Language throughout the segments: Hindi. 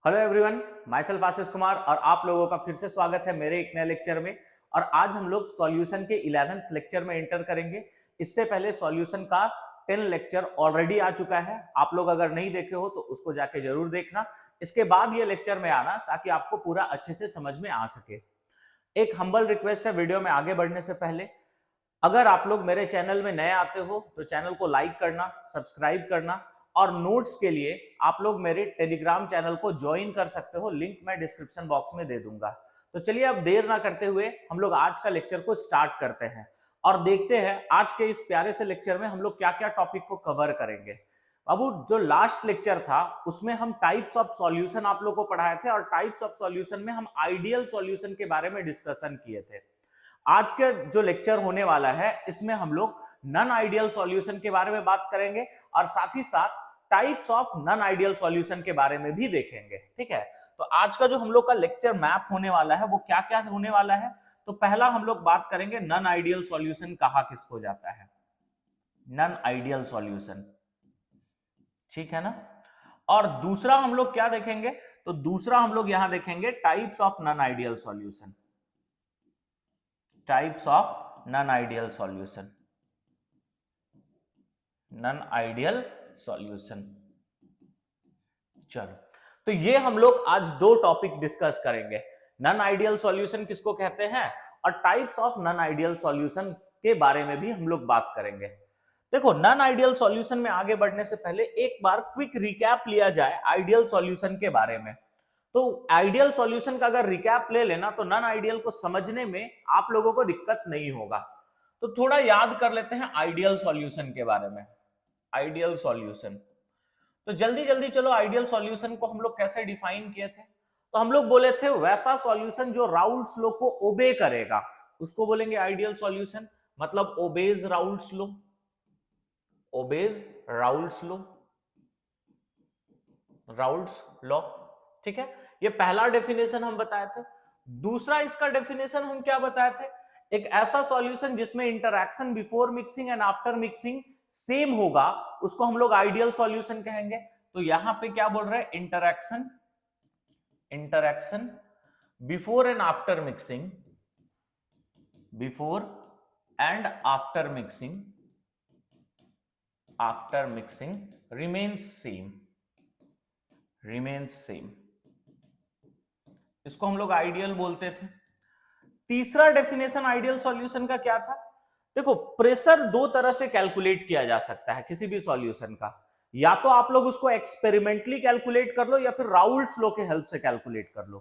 Hello everyone, my self Ashish Kumar और आप लोगों का फिर से स्वागत है मेरे एक नए लेक्चर में। और आज हम लोग सॉल्यूशन के 11th लेक्चर में एंटर करेंगे। इससे पहले सॉल्यूशन का 10 लेक्चर ऑलरेडी आ चुका है। आप लोग अगर नहीं देखे हो तो उसको जाके जरूर देखना। इसके बाद ये लेक्चर में आना ताकि आपको पूरा अच्छे से समझ में आ सके। एक हम्बल रिक्वेस्ट है, वीडियो में आगे बढ़ने से पहले अगर आप लोग मेरे चैनल में नए आते हो तो चैनल को लाइक करना, सब्सक्राइब करना और नोट्स के लिए आप लोग मेरे टेलीग्राम चैनल को ज्वाइन कर सकते हो। लिंक मैं डिस्क्रिप्शन बॉक्स में दे दूंगा। तो चलिए अब देर ना करते हुए हम लोग आज का लेक्चर को स्टार्ट करते हैं और देखते हैं आज के इस प्यारे से लेक्चर में हम लोग क्या क्या टॉपिक को कवर करेंगे। बाबू, जो लास्ट लेक्चर था उसमें हम टाइप्स ऑफ सॉल्यूशन आप लोग को पढ़ाए थे और टाइप्स ऑफ सॉल्यूशन में हम आइडियल सॉल्यूशन के बारे में डिस्कशन किए थे। आज के जो लेक्चर होने वाला है इसमें हम लोग नॉन आइडियल सॉल्यूशन के बारे में बात करेंगे और साथ ही साथ types of non ideal solution के बारे में भी देखेंगे। ठीक है, तो आज का जो हम लोग का लेक्चर मैप होने वाला है वो क्या क्या होने वाला है। तो पहला हम लोग बात करेंगे नॉन आइडियल सॉल्यूशन कहा किसको जाता है, नॉन आइडियल सॉल्यूशन। ठीक है ना। और दूसरा हम लोग क्या देखेंगे, तो दूसरा हम लोग यहां देखेंगे types of non ideal solution, types of non ideal solution, non ideal solution. चलो, तो ये हम लोग आज दो टॉपिक डिस्कस करेंगे। नॉन आइडियल सॉल्यूशन किसको कहते हैं और types of non ideal solution के बारे में भी हम लोग बात करेंगे। देखो, नॉन आइडियल सॉल्यूशन में आगे बढ़ने से पहले एक बार क्विक रिकैप लिया जाए आइडियल सॉल्यूशन के बारे में। तो आइडियल सॉल्यूशन का अगर रिकैप ले लेना तो नॉन आइडियल को समझने में आप लोगों को दिक्कत नहीं होगा। तो थोड़ा याद कर लेते हैं आइडियल सॉल्यूशन के बारे में। आइडियल सॉल्यूशन, तो जल्दी जल्दी चलो, आइडियल सॉल्यूशन को हम लोग कैसे डिफाइन किए थे। तो हम लोग बोले थे वैसा सॉल्यूशन जो राउल्स लॉ को ओबे करेगा उसको बोलेंगे आइडियल सॉल्यूशन। मतलब obeys Raoult's law, obeys Raoult's law, Raoult's law. ठीक है, ये पहला डेफिनेशन हम बताए थे। दूसरा इसका डेफिनेशन हम क्या बताए थे, एक ऐसा सॉल्यूशन जिसमें interaction before mixing and after mixing same होगा उसको हम लोग आइडियल सॉल्यूशन कहेंगे। तो यहां पे क्या बोल रहे हैं, interaction, interaction before and after mixing, before and after mixing, after mixing remains same, remains same, इसको हम लोग आइडियल बोलते थे। तीसरा डेफिनेशन आइडियल सॉल्यूशन का क्या था, देखो प्रेशर दो तरह से कैलकुलेट किया जा सकता है किसी भी सॉल्यूशन का। या तो आप लोग उसको एक्सपेरिमेंटली कैलकुलेट कर लो या फिर राउल्स लॉ के हेल्प से कैलकुलेट कर लो।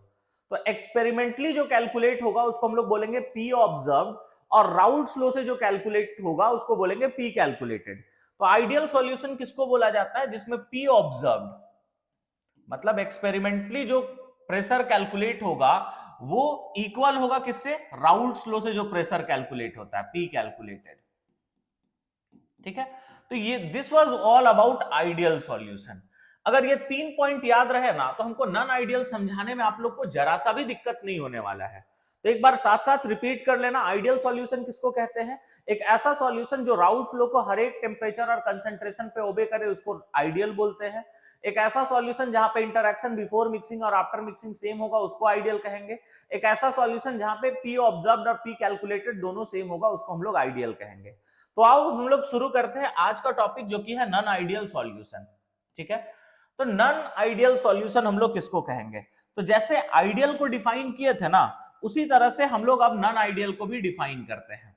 तो एक्सपेरिमेंटली जो कैलकुलेट होगा उसको हम लोग बोलेंगे पी ऑब्जर्व और राउल्स लॉ से जो कैलकुलेट होगा उसको बोलेंगे पी कैलकुलेटेड। तो आइडियल सॉल्यूशन किसको बोला जाता है, जिसमें पी ऑब्जर्व मतलब एक्सपेरिमेंटली जो प्रेशर कैलकुलेट होगा वो इक्वल होगा किससे, राउल्स लॉ से जो प्रेशर कैलकुलेट होता है, पी कैलकुलेटेड। ठीक है, तो ये this was all about ideal solution. अगर ये 3 पॉइंट याद रहे ना तो हमको नॉन आइडियल समझाने में आप लोग को जरा सा भी दिक्कत नहीं होने वाला है। तो एक बार साथ साथ रिपीट कर लेना, आइडियल सॉल्यूशन किसको कहते हैं, एक ऐसा सॉल्यूशन जो राउल्स लॉ को हर एक टेम्परेचर और कंसंट्रेशन पे ओबे करे उसको आइडियल बोलते हैं। एक ऐसा सॉल्यूशन जहां पे इंटरैक्शन बिफोर मिक्सिंग और आफ्टर मिक्सिंग सेम होगा उसको आइडियल कहेंगे। एक ऐसा सॉल्यूशन जहां पे पी ऑब्जर्व्ड और पी कैलकुलेटेड दोनों सेम होगा उसको हम लोग आइडियल कहेंगे। तो आओ हम लोग शुरू करते हैं आज का टॉपिक जो कि है नॉन आइडियल सॉल्यूशन। ठीक है, तो नॉन आइडियल सॉल्यूशन हम लोग किसको कहेंगे, तो जैसे आइडियल को डिफाइन किए थे ना उसी तरह से हम लोग अब नॉन आइडियल को भी डिफाइन करते हैं।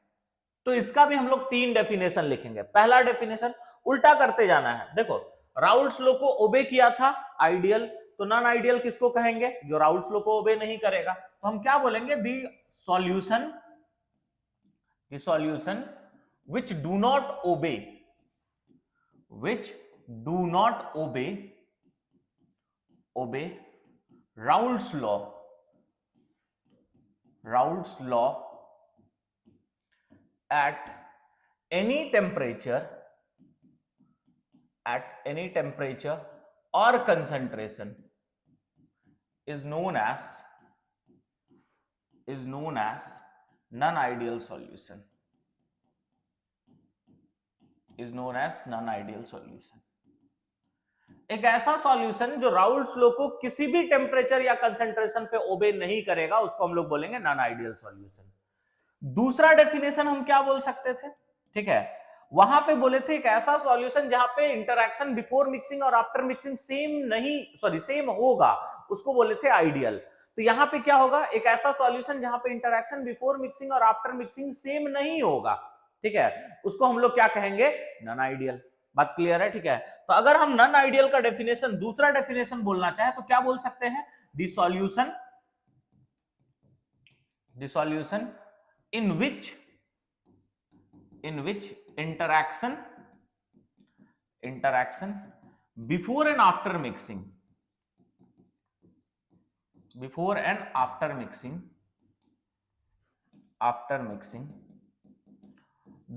तो इसका भी हम लोग 3 डेफिनेशन लिखेंगे। पहला डेफिनेशन उल्टा करते जाना है। देखो, राउल्स लॉ को ओबे किया था आइडियल, तो नॉन आइडियल किसको कहेंगे, जो राउल्स लॉ को ओबे नहीं करेगा। तो हम क्या बोलेंगे, दी solution, the solution which do not obey, which do not obey Raoult's law, Raoult's law at any temperature, at any temperature or concentration is known as non-ideal solution, is known as non-ideal solution. एक ऐसा सॉल्यूशन जो राउल्ट्स लॉ को किसी भी टेम्परेचर या कंसेंट्रेशन पे ओबे नहीं करेगा, उसको हम लोग बोलेंगे नॉन आइडियल सॉल्यूशन। दूसरा डेफिनेशन हम क्या बोल सकते थे, ठीक है, वहां पे बोले थे एक ऐसा सॉल्यूशन जहां पे इंटरैक्शन बिफोर मिक्सिंग और आफ्टर मिक्सिंग सेम होगा, उसको बोले थे आइडियल। तो यहां पे क्या होगा, एक ऐसा सॉल्यूशन जहां पे इंटरैक्शन बिफोर मिक्सिंग और आफ्टर मिक्सिंग सेम नहीं होगा, ठीक है, उसको हम लोग क्या कहेंगे, नॉन आइडियल। बात क्लियर है, ठीक है। तो अगर हम नॉन आइडियल का डेफिनेशन, दूसरा डेफिनेशन बोलना चाहे तो क्या बोल सकते हैं, the solution in which interaction before and after mixing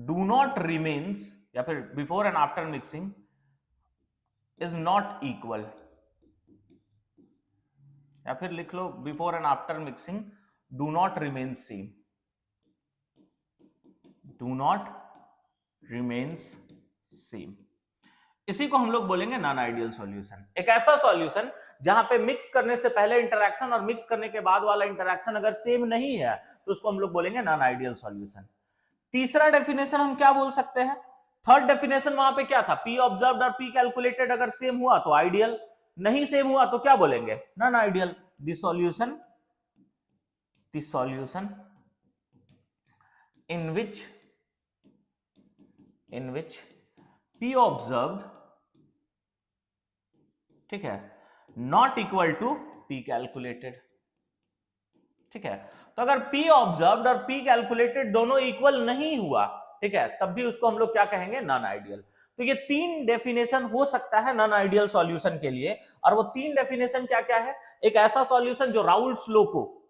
do not remains, या फिर before and after mixing is not equal, या फिर लिख लो before and after mixing do not remain same, इसी को हम लोग बोलेंगे नॉन आइडियल सॉल्यूशन। एक ऐसा सॉल्यूशन जहां पे मिक्स करने से पहले इंटरैक्शन और मिक्स करने के बाद वाला इंटरैक्शन अगर सेम नहीं है तो उसको हम लोग बोलेंगे नॉन आइडियल सॉल्यूशन। तीसरा डेफिनेशन हम क्या बोल सकते हैं, थर्ड डेफिनेशन वहां पे क्या था, पी ऑब्जर्व्ड और पी कैलकुलेटेड अगर सेम हुआ तो आइडियल, नहीं सेम हुआ तो क्या बोलेंगे, non ideal. The solution in which P observed, ठीक है, not equal to P calculated, ठीक है। तो अगर P ऑब्जर्व्ड और P कैलकुलेटेड दोनों इक्वल नहीं हुआ, ठीक है, तब भी उसको हम लोग क्या कहेंगे, नॉन आइडियल। तो ये तीन डेफिनेशन हो सकता है नॉन आइडियल सॉल्यूशन के लिए, और वो तीन डेफिनेशन क्या क्या है, एक ऐसा सॉल्यूशन जो राउल्ट्स लॉ को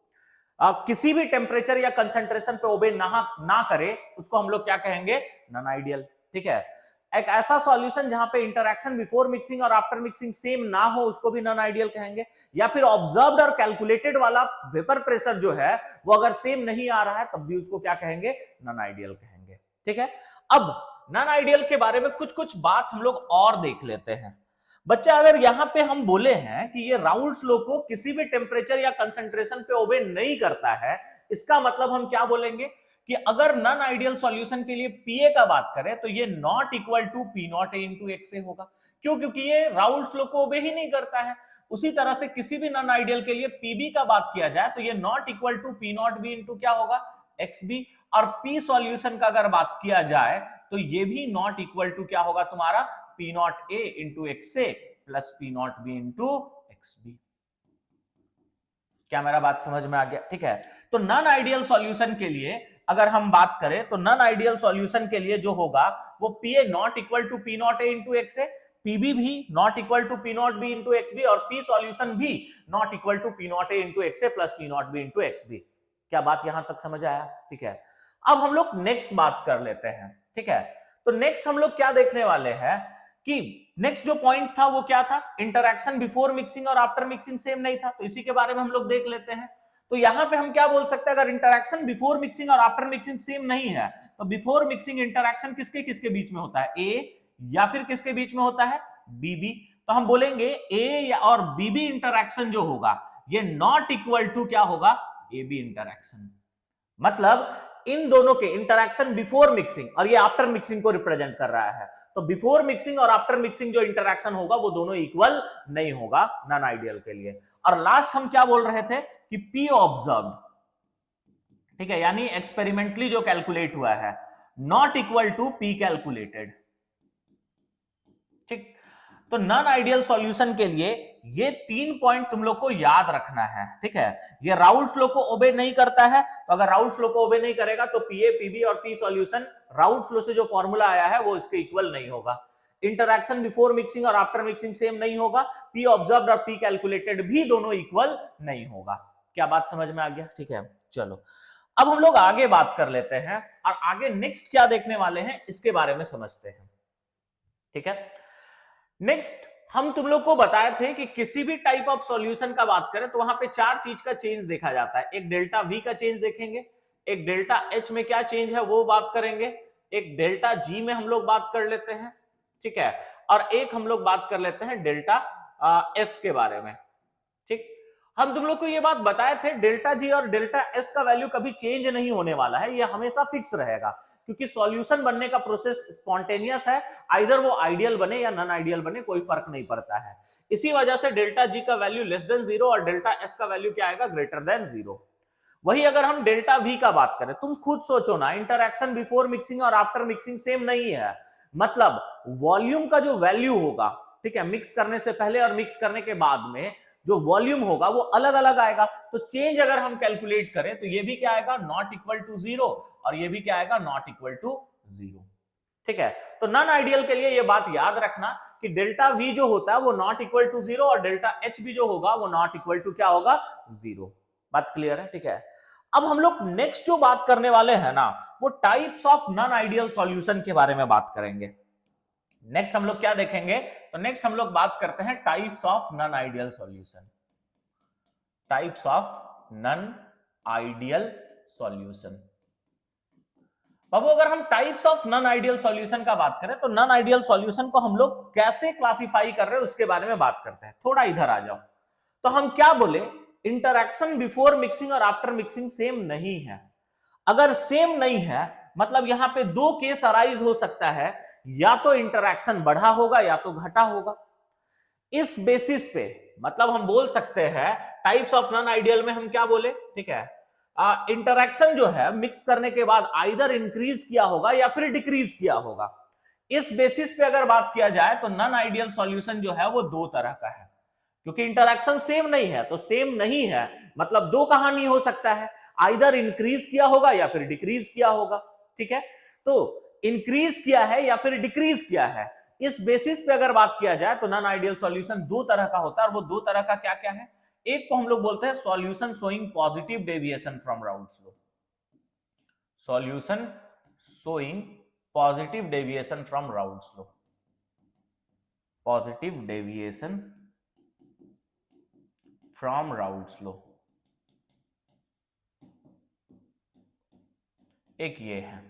किसी भी टेम्परेचर या कंसेंट्रेशन पे ओबे ना करे, उसको हम लोग क्या कहेंगे, नॉन आइडियल, ठीक है। एक ऐसा सॉल्यूशन जहां पे इंटरैक्शन बिफोर मिक्सिंग और आफ्टर मिक्सिंग सेम ना हो, उसको भी नॉन आइडियल कहेंगे। या फिर ऑब्जर्व्ड और कैलकुलेटेड वाला वेपर प्रेशर जो है वो अगर सेम नहीं आ रहा है तब भी उसको क्या कहेंगे, नॉन आइडियल कहेंगे, ठीक है। अब नॉन आइडियल के बारे में कुछ कुछ बात हम लोग और देख लेते हैं। बच्चा, अगर यहां पे हम बोले हैं कि ये राउल्ट्स लॉ को किसी भी टेम्परेचर या कंसेंट्रेशन पे ओबे नहीं करता है, इसका मतलब हम क्या बोलेंगे कि अगर नॉन आइडियल सॉल्यूशन के लिए पीए का बात करें तो ये not equal to P naught A into X A होगा। क्यों? क्योंकि ये राउल्ट्स लॉ को ओबे ही नहीं करता है। उसी तरह से किसी भी नॉन आइडियल के लिए पीबी का बात किया जाए तो ये not equal to P naught B into क्या होगा, एक्स बी। और पी सॉल्यूशन का अगर बात किया जाए तो ये भी नॉट इक्वल टू क्या होगा तुम्हारा, P naught A into X A plus P naught B into X B. क्या मेरा बात समझ में आ गया? ठीक है। तो नॉन आइडियल सॉल्यूशन के लिए अगर हम बात करें तो नॉन आइडियल सॉल्यूशन के लिए जो होगा वो P A not equal to P naught A into X A, PB भी not equal to P naught B into X B, और पी सॉल्यूशन भी not equal to P naught A into X A plus P naught B into X B. क्या बात यहां तक समझ आया? ठीक है। अब हम लोग नेक्स्ट बात कर लेते हैं। ठीक है, तो नेक्स्ट हम लोग क्या देखने वाले हैं कि नेक्स्ट जो पॉइंट था वो क्या था, इंटरैक्शन बिफोर मिक्सिंग और आफ्टर मिक्सिंग सेम नहीं था, तो इसी के बारे में हम लोग देख लेते हैं। तो यहां पे हम क्या बोल सकते हैं, अगर इंटरैक्शन बिफोर मिक्सिंग और आफ्टर मिक्सिंग सेम नहीं है तो बिफोर मिक्सिंग इंटरैक्शन किसके किसके बीच में होता है, ए, या फिर किसके बीच में होता है, बीबी। तो हम बोलेंगे ए और बीबी इंटरैक्शन जो होगा ये नॉट इक्वल टू क्या होगा, ए बी इंटरैक्शन। मतलब इन दोनों के इंटरैक्शन बिफोर मिक्सिंग और ये आफ्टर मिक्सिंग को रिप्रेजेंट कर रहा है। तो बिफोर मिक्सिंग और आफ्टर मिक्सिंग जो इंटरैक्शन होगा वो दोनों इक्वल नहीं होगा नॉन आइडियल के लिए। और लास्ट हम क्या बोल रहे थे कि पी ऑब्जर्व्ड, ठीक है, यानी एक्सपेरिमेंटली जो कैलकुलेट हुआ है, not equal to P calculated. ठीक, तो नॉन आइडियल सॉल्यूशन के लिए ये तीन पॉइंट तुम लोग को याद रखना है। ठीक है, ये राउल्ट्स लॉ को ओबे नहीं करता है, तो अगर राउल्ट्स लॉ को ओबे नहीं करेगा तो पीए, पीबी और पी सॉल्यूशन राउल्ट्स लॉ से जो फॉर्मूला आया है वो इसके इक्वल नहीं होगा। इंटरैक्शन बिफोर मिक्सिंग और आफ्टर मिक्सिंग सेम नहीं होगा, पी ऑब्जर्व्ड और पी कैलकुलेटेड भी दोनों इक्वल नहीं होगा। क्या बात समझ में आ गया? ठीक है, चलो अब हम लोग आगे बात कर लेते हैं और आगे नेक्स्ट क्या देखने वाले हैं इसके बारे में समझते हैं। ठीक है, नेक्स्ट हम तुम लोग को बताए थे कि किसी भी टाइप ऑफ सॉल्यूशन का बात करें तो वहां पे चार चीज का चेंज देखा जाता है। एक डेल्टा वी का चेंज देखेंगे, एक डेल्टा एच में क्या चेंज है वो बात करेंगे, एक डेल्टा जी में हम लोग बात कर लेते हैं। ठीक है, और एक हम लोग बात कर लेते हैं डेल्टा एस के बारे में। ठीक, हम तुम लोग को ये बात बताए थे डेल्टा जी और डेल्टा एस का वैल्यू कभी चेंज नहीं होने वाला है, ये हमेशा फिक्स रहेगा, क्योंकि सॉल्यूशन बनने का प्रोसेस स्पॉन्टेनियस है, आइदर वो आइडियल बने या नॉन आइडियल बने, कोई फर्क नहीं पड़ता है। इसी वजह से डेल्टा जी का वैल्यू लेस देन 0 और डेल्टा एस का वैल्यू क्या आएगा, ग्रेटर देन 0। वही अगर हम डेल्टा वी का बात करें, तुम खुद सोचो ना, इंटरैक्शन बिफोर मिक्सिंग और आफ्टर मिक्सिंग सेम नहीं है, मतलब वॉल्यूम का जो वैल्यू होगा, ठीक है, मिक्स करने से पहले और मिक्स करने के बाद में जो वॉल्यूम होगा वो अलग अलग आएगा। तो चेंज अगर हम कैलकुलेट करें तो ये भी क्या आएगा, नॉट इक्वल टू 0, और ये भी क्या आएगा, नॉट इक्वल टू 0। ठीक है, तो नॉन आइडियल के लिए ये बात याद रखना कि डेल्टा वी जो होता है वो नॉट इक्वल टू 0 और डेल्टा एच भी जो होगा वो नॉट इक्वल टू क्या होगा, 0। बात क्लियर है? ठीक है, अब हम लोग नेक्स्ट जो बात करने वाले हैं ना, वो types of non ideal solution के बारे में बात करेंगे। नेक्स्ट हम लोग क्या देखेंगे, तो नेक्स्ट हम लोग बात करते हैं types of non ideal solution. Types of non ideal solution. अब अगर हम types of non ideal solution का बात करें तो नॉन आइडियल सॉल्यूशन को हम लोग कैसे क्लासिफाई कर रहे हैं उसके बारे में बात करते हैं। थोड़ा इधर आ जाओ, तो हम क्या बोले, इंटरैक्शन बिफोर मिक्सिंग और आफ्टर मिक्सिंग सेम नहीं है। अगर सेम नहीं है मतलब यहां पे दो केस अराइज हो सकता है, या तो इंटरैक्शन बढ़ा होगा या तो घटा होगा। इस बेसिस पे मतलब हम बोल सकते हैं टाइप्स ऑफ नॉन आइडियल में हम क्या बोले, ठीक है, इंटरैक्शन जो है मिक्स करने के बाद आइदर इंक्रीज किया होगा या फिर डिक्रीज किया होगा। इस बेसिस पे अगर बात किया जाए तो नॉन आइडियल सॉल्यूशन जो है वो दो तरह का है, क्योंकि इंटरैक्शन सेम नहीं है, तो सेम नहीं है मतलब दो कहानी हो सकता है, आइदर इंक्रीज किया होगा या फिर डिक्रीज किया होगा। ठीक है, तो इंक्रीज किया है या फिर डिक्रीज किया है, इस बेसिस पे अगर बात किया जाए तो नॉन आइडियल सॉल्यूशन दो तरह का होता है। और वो दो तरह का क्या क्या है, एक को हम लोग बोलते हैं solution showing positive deviation from Raoult's law. Solution showing positive deviation from Raoult's law. Positive deviation from Raoult's law, एक ये है।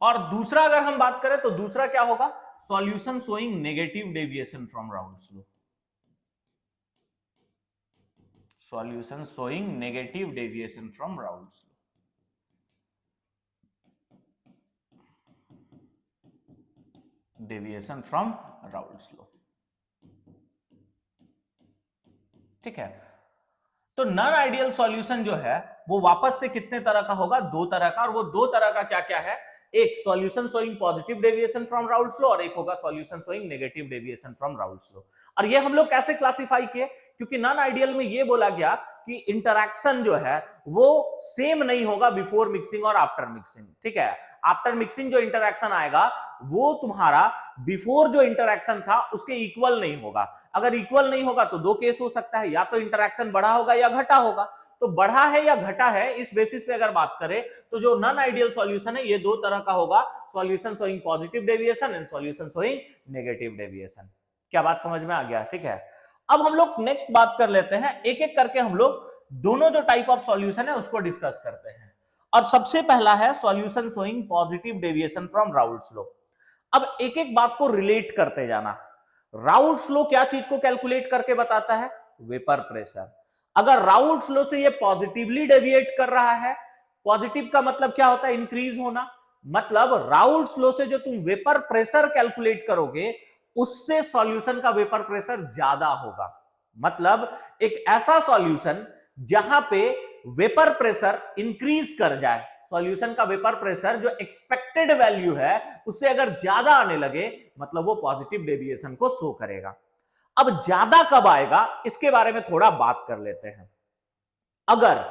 और दूसरा अगर हम बात करें तो दूसरा क्या होगा, solution showing negative deviation from Raoult's law. Solution showing negative deviation from Raoult's law. Deviation from Raoult's law. ठीक है, तो नॉन आइडियल सॉल्यूशन जो है वो वापस से कितने तरह का होगा, दो तरह का। और वो दो तरह का क्या क्या है, एक solution showing positive deviation from Raoult's law और एक होगा solution showing negative deviation from Raoult's law. और ये हम लोग कैसे क्लासिफाई किए, क्योंकि नॉन आइडियल में ये बोला गया कि इंटरैक्शन जो है वो सेम नहीं होगा बिफोर मिक्सिंग और आफ्टर मिक्सिंग। ठीक है, आफ्टर मिक्सिंग जो इंटरैक्शन आएगा वो तुम्हारा बिफोर जो इंटरैक्शन था उसके इक्वल नहीं होगा। अगर इक्वल नहीं होगा तो दो केस हो सकता है, या तो इंटरैक्शन बढ़ा होगा या घटा होगा। तो बढ़ा है या घटा है, इस बेसिस पे अगर बात करें तो जो नॉन आइडियल सॉल्यूशन है ये दो तरह का होगा, solution showing positive deviation and solution showing negative deviation. क्या बात समझ में आ गया? ठीक है, अब हम लोग नेक्स्ट बात कर लेते हैं, एक एक करके हम लोग दोनों जो टाइप ऑफ सॉल्यूशन है उसको डिस्कस करते हैं। और सबसे पहला है solution showing positive deviation from Raoult's law. अब एक एक बात को रिलेट करते जाना। राउल्स लॉ क्या चीज को कैलकुलेट करके बताता है, वेपर प्रेशर। अगर राउल्स लॉ से ये पॉजिटिवली डेविएट कर रहा है, पॉजिटिव का मतलब क्या होता है, इंक्रीज होना, मतलब राउल्स लॉ से जो तुम वेपर प्रेशर कैलकुलेट करोगे उससे सॉल्यूशन का वेपर प्रेशर ज्यादा होगा। मतलब एक ऐसा सॉल्यूशन जहां पे वेपर प्रेशर इंक्रीज कर जाए, सॉल्यूशन का वेपर प्रेशर जो एक्सपेक्टेड वैल्यू है उससे अगर ज्यादा आने लगे मतलब वो पॉजिटिव डेविएशन को शो करेगा। अब ज्यादा कब आएगा इसके बारे में थोड़ा बात कर लेते हैं। अगर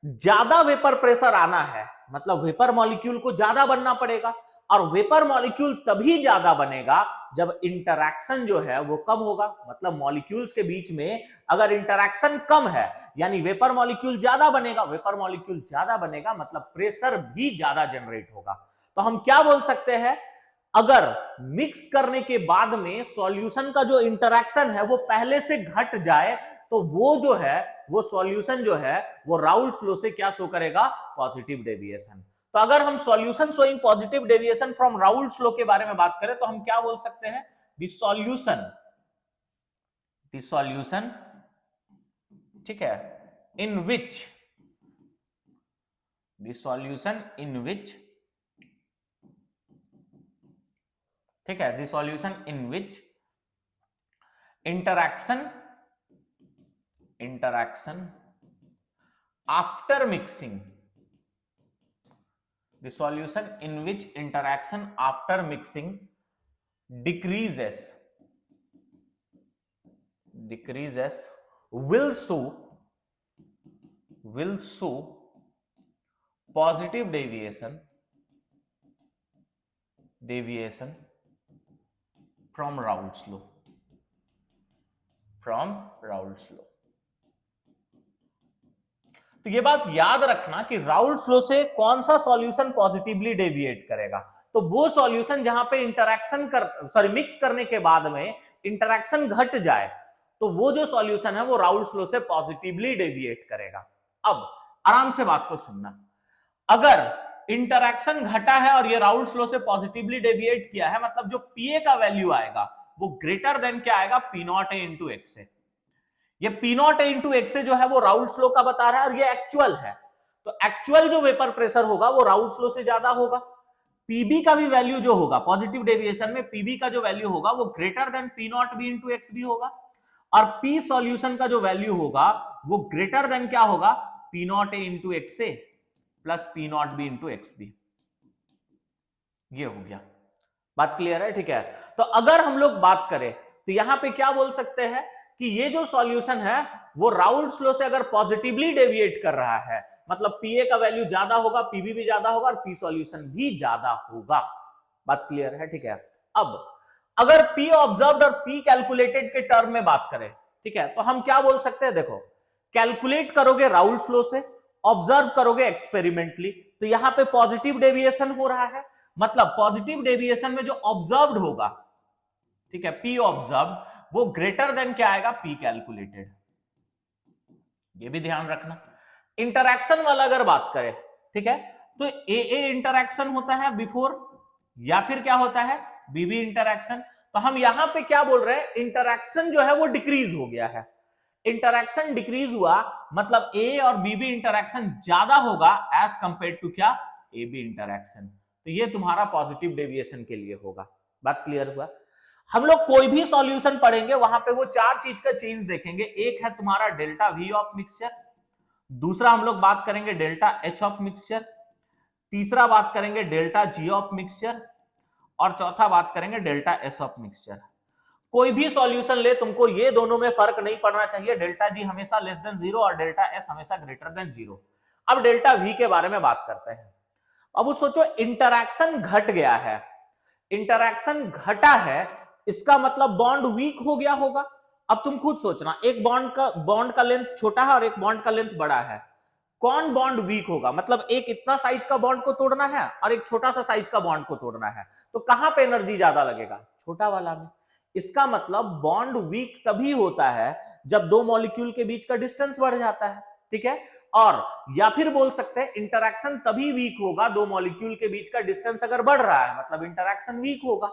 ज्यादा वेपर प्रेशर आना है मतलब वेपर मॉलिक्यूल को ज्यादा बनना पड़ेगा, और वेपर मॉलिक्यूल तभी ज्यादा बनेगा जब इंटरैक्शन जो है वो कम होगा। मतलब मॉलिक्यूल्स के बीच में अगर इंटरैक्शन कम है यानी वेपर मॉलिक्यूल ज्यादा बनेगा, वेपर मॉलिक्यूल ज्यादा बनेगा मतलब प्रेशर भी ज्यादा जनरेट होगा। तो हम क्या बोल सकते हैं, अगर मिक्स करने के बाद में सॉल्यूशन का जो इंटरैक्शन है वो पहले से घट जाए तो वो जो है वो सॉल्यूशन जो है वो राउल्स लॉ से क्या शो करेगा, पॉजिटिव डेविएशन। तो अगर हम solution showing positive deviation from Raoult's law के बारे में बात करें तो हम क्या बोल सकते हैं, द सॉल्यूशन, ठीक है, इन विच ठीक है, the solution in which interaction after mixing, the solution in which interaction after mixing decreases will show positive deviation from Raoult's law, तो ये बात याद रखना कि राउल्ट्स लॉ से कौन सा सॉल्यूशन पॉजिटिवली डेविएट करेगा, तो वो सॉल्यूशन जहां पे मिक्स करने के बाद में इंटरैक्शन घट जाए, तो वो जो सॉल्यूशन है वो राउल्ट्स लॉ से पॉजिटिवली डेविएट करेगा। अब आराम से बात को सुनना, अगर इंटरैक्शन घटा है और ये राउल्ट्स लॉ से पॉजिटिवली डेविएट किया है, मतलब जो पीए का वैल्यू आएगा वो ग्रेटर देन क्या आएगा, P naught A into X A. ये P naught A into X जो है वो राउल्ट्स लॉ का बता रहा है और ये एक्चुअल है, तो एक्चुअल जो वेपर प्रेशर होगा वो राउल्ट्स लॉ से ज्यादा होगा। पीबी का भी वैल्यू जो होगा पॉजिटिव डेविएशन में, पीबी का जो वैल्यू होगा वो greater than P naught B into X B होगा, और पी सॉल्यूशन का जो वैल्यू होगा वो ग्रेटर देन क्या होगा, P naught A into X A plus P naught B into X B. ये हो गया, बात क्लियर है, ठीक है। तो अगर हम लोग बात करें तो यहां पे क्या बोल सकते हैं कि ये जो सॉल्यूशन है वो राउल्ट्स लॉ से अगर पॉजिटिवली डेविएट कर रहा है, मतलब पीए का वैल्यू ज्यादा होगा, पीबी भी ज्यादा होगा और पी सॉल्यूशन भी ज्यादा होगा। बात क्लियर है, ठीक है। अब अगर पी ऑब्जर्व्ड और पी कैलकुलेटेड के टर्म में बात करें, ठीक है, तो हम क्या बोल सकते हैं, देखो कैलकुलेट करोगे राउल्ट्स लॉ से, ऑब्जर्व करोगे एक्सपेरिमेंटली, तो यहां पे पॉजिटिव डेविएशन हो रहा है, मतलब पॉजिटिव डेविएशन में जो ऑब्जर्व्ड होगा, ठीक है, पी ऑब्जर्व वो ग्रेटर देन क्या आएगा, पी कैलकुलेटेड। ये भी ध्यान रखना। इंटरैक्शन वाला अगर बात करें, ठीक है, तो ए इंटरैक्शन होता है बिफोर, या फिर क्या होता है, बीबी इंटरैक्शन। तो हम यहां पे क्या बोल रहे हैं, इंटरैक्शन जो है वो डिक्रीज हो गया है। इंटरैक्शन डिक्रीज हुआ मतलब ए और बीबी इंटरैक्शन ज्यादा होगा एज कंपेयर टू क्या, ए बी इंटरैक्शन। तो ये तुम्हारा पॉजिटिव डेविएशन के लिए होगा। बात क्लियर हुआ। हम लोग कोई भी सॉल्यूशन पढ़ेंगे वहां पे वो चार चीज का चेंज देखेंगे। एक है तुम्हारा डेल्टा वी ऑफ मिक्सचर, दूसरा हम लोग बात करेंगे डेल्टा एच ऑफ मिक्सचर, तीसरा बात करेंगे डेल्टा जी ऑफ मिक्सचर, और चौथा बात करेंगे डेल्टा एस ऑफ मिक्सचर। कोई भी सॉल्यूशन ले, तुमको ये दोनों में फर्क नहीं पड़ना चाहिए, डेल्टा जी हमेशा लेस देन जीरो और डेल्टा एस हमेशा ग्रेटर देन जीरो। अब डेल्टा वी के बारे में बात करते हैं। अब वो सोचो इंटरैक्शन घट गया है, इंटरैक्शन घटा है, इसका मतलब बॉन्ड वीक हो गया होगा। अब तुम खुद सोचना, एक बॉन्ड का लेंथ छोटा है और एक बॉन्ड का लेंथ बड़ा है, कौन बॉन्ड वीक होगा? मतलब एक इतना साइज का बॉन्ड को तोड़ना है और एक छोटा सा साइज का बॉन्ड को तोड़ना है, तो कहां पे एनर्जी ज्यादा लगेगा? छोटा वाला में। इसका मतलब बॉन्ड वीक तभी होता है जब दो मॉलिक्यूल के बीच का डिस्टेंस बढ़ जाता है, ठीक है। और या फिर बोल सकते हैं इंटरैक्शन तभी वीक होगा, दो मॉलिक्यूल के बीच का डिस्टेंस अगर बढ़ रहा है मतलब इंटरैक्शन वीक होगा।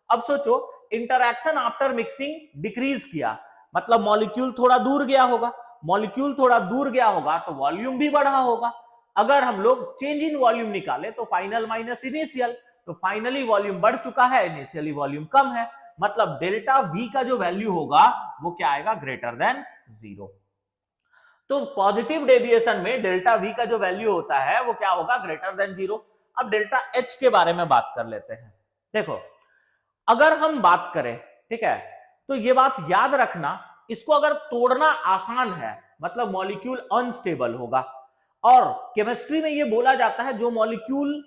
अब सोचो इंटरैक्शन आफ्टर मिक्सिंग डिक्रीज किया, मतलब मॉलिक्यूल थोड़ा दूर गया होगा, मॉलिक्यूल थोड़ा दूर गया होगा तो वॉल्यूम भी बढ़ा होगा। अगर हम लोग चेंज इन वॉल्यूम निकाले तो फाइनल माइनस इनिशियल, तो फाइनली वॉल्यूम बढ़ चुका है, इनिशियली वॉल्यूम कम है, मतलब डेल्टा वी का जो वैल्यू होगा वो क्या आएगा? Greater than zero. तो पॉजिटिव डेविएशन में डेल्टा वी का जो वैल्यू होता है वो क्या होगा? Greater than zero. अब डेल्टा एच के बारे में बात कर लेते हैं। देखो अगर हम बात करें, ठीक है, तो ये बात याद रखना, इसको अगर तोड़ना आसान है, मतलब मॉलिक्यूल अनस्टेबल होगा। और केमिस्ट्री में ये बोला जाता है जो मॉलिक्यूल,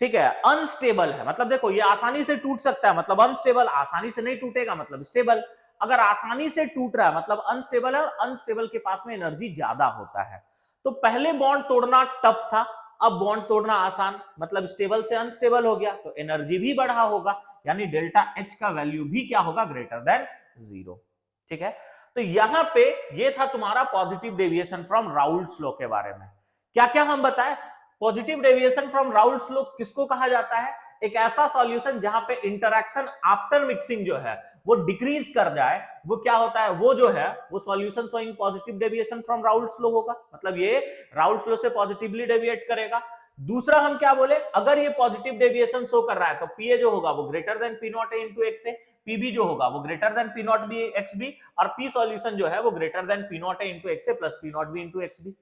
ठीक है, अनस्टेबल है, मतलब देखो ये आसानी से टूट सकता है, मतलब अनस्टेबल, आसानी से नहीं टूटेगा मतलब स्टेबल। अगर आसानी से टूट रहा है मतलब अनस्टेबल है, और अनस्टेबल के पास में एनर्जी ज्यादा होता है। तो पहले बॉन्ड तोड़ना टफ था, अब बॉन्ड तोड़ना आसान, मतलब स्टेबल से अनस्टेबल हो गया तो एनर्जी भी बढ़ा होगा, यानी डेल्टा एच का वैल्यू भी क्या होगा? ग्रेटर देन जीरो, ठीक है। तो यहां पे ये था तुम्हारा positive deviation from Raoult's law के बारे में। क्या क्या हम बताएं? Positive deviation from Raoult's law किसको कहा जाता है? एक ऐसा सॉल्यूशन जहां पे इंटरैक्शन आफ्टर मिक्सिंग जो है वो डिक्रीज कर जाए, वो क्या होता है, वो जो है वो solution showing positive deviation from Raoult's law होगा, मतलब ये राउल्स लॉ से पॉजिटिवली डेविएट करेगा। दूसरा हम क्या बोले, अगर ये पॉजिटिव डेविएशन शो कर रहा है तो पीए जो होगा वो greater than P naught A into X A, P B जो होगा वो greater than P naught B X B, और पी सॉल्यूशन जो है वो greater than P naught A into X A plus P naught B into X B.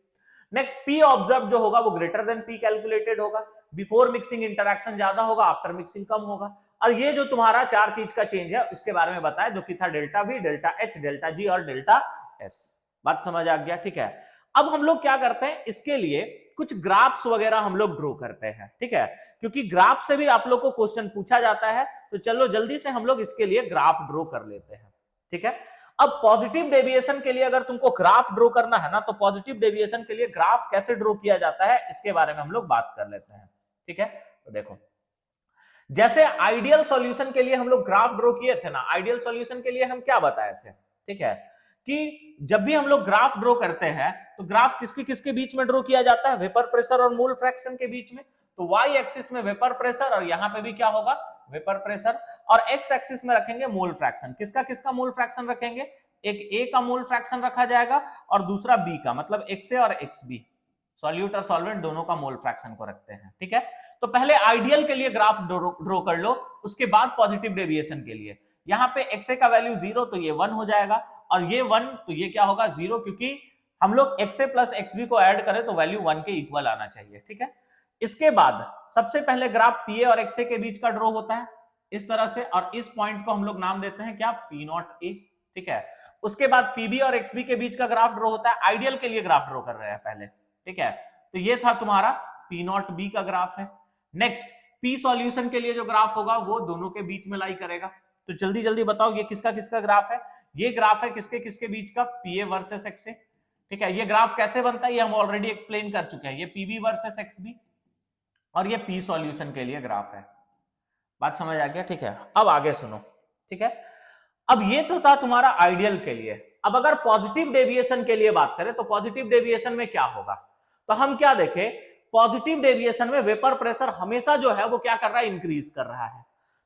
Next P observe जो होगा वो ग्रेटर देन पी कैलकुलेटेड होगा, बिफोर मिक्सिंग इंटरैक्शन ज्यादा होगा, आफ्टर मिक्सिंग कम होगा। और ये जो तुम्हारा चार चीज का चेंज है उसके बारे में बताया, जो कि था delta we, delta H, delta G और डेल्टा एस। बात समझ आ गया? ठीक है। अब हम लोग क्या करते हैं, इसके लिए कुछ ग्राफ्स वगैरह हम लोग ड्रॉ करते हैं, ठीक है, क्योंकि ग्राफ से भी आप लोग को क्वेश्चन पूछा जाता है, तो चलो जल्दी से हम लोग इसके लिए ग्राफ ड्रॉ कर लेते हैं, ठीक है। अब पॉजिटिव डेविएशन के लिए अगर तुमको ग्राफ ड्रॉ करना है ना, तो पॉजिटिव डेविएशन के लिए ग्राफ कैसे ड्रॉ किया जाता है इसके बारे में हम लोग बात कर लेते हैं, ठीक है। तो देखो, जैसे आइडियल सॉल्यूशन के लिए हम लोग ग्राफ ड्रॉ किए थे ना, आइडियल सॉल्यूशन के लिए हम क्या बताए थे, ठीक है, कि जब भी हम लोग ग्राफ ड्रॉ करते हैं तो ग्राफ किसके किसके बीच में ड्रॉ किया जाता है, वेपर प्रेशर और मोल फ्रैक्शन के बीच में। तो वाई एक्सिस में वेपर प्रेशर और यहां पे भी क्या होगा, वेपर प्रेशर, और एक्स एक्सिस में रखेंगे मोल फ्रैक्शन। किसका किसका मोल फ्रैक्शन रखेंगे, एक ए का मोल फ्रैक्शन रखा जाएगा और दूसरा बी का, मतलब एक्स ए और एक्स बी, सॉल्यूट और सॉल्वेंट दोनों का मोल फ्रैक्शन को रखते हैं, ठीक है। तो पहले आइडियल के लिए ग्राफ ड्रॉ कर लो, उसके बाद पॉजिटिव डेविएशन के लिए। यहां पे एक्स ए का वैल्यू 0 तो ये 1 हो जाएगा, और ये 1 तो ये क्या होगा 0, क्योंकि हम लोग x A plus x B को ऐड करें तो वैल्यू 1 के इक्वल आना चाहिए, ठीक है। इसके बाद सबसे पहले ग्राफ पीए और एक्स ए के बीच का ड्रॉ होता है इस तरह से, और इस पॉइंट को हम लोग नाम देते हैं क्या, पी नॉट ए, ठीक है। उसके बाद पीबी और एक्सबी के बीच का ग्राफ ड्रॉ होता है, आइडियल के लिए ग्राफ ड्रॉ कर रहे हैं पहले, ठीक है। तो ये था तुम्हारा पी नॉट बी का ग्राफ है। नेक्स्ट पी सॉल्यूशन के लिए जो ग्राफ होगा वो दोनों के बीच में लाई करेगा। तो जल्दी जल्दी बताओ ये किसका किसका ग्राफ है, ये ग्राफ है किसके किसके बीच का, पीए वर्सेस एक्सए, ठीक है। ये ग्राफ कैसे बनता है ये हम ऑलरेडी एक्सप्लेन कर चुके हैं, ये पीबी वर्सेस एक्सबी, और ये पी सॉल्यूशन के लिए ग्राफ है। बात समझ आ गया, ठीक है। अब आगे सुनो, ठीक है। अब ये तो था तुम्हारा आइडियल के लिए। अब अगर पॉजिटिव डेविएशन के लिए बात करें तो पॉजिटिव डेविएशन में क्या होगा, तो हम क्या देखें, पॉजिटिव डेविएशन में वेपर प्रेशर हमेशा जो है वो क्या कर रहा है, इंक्रीज कर रहा है।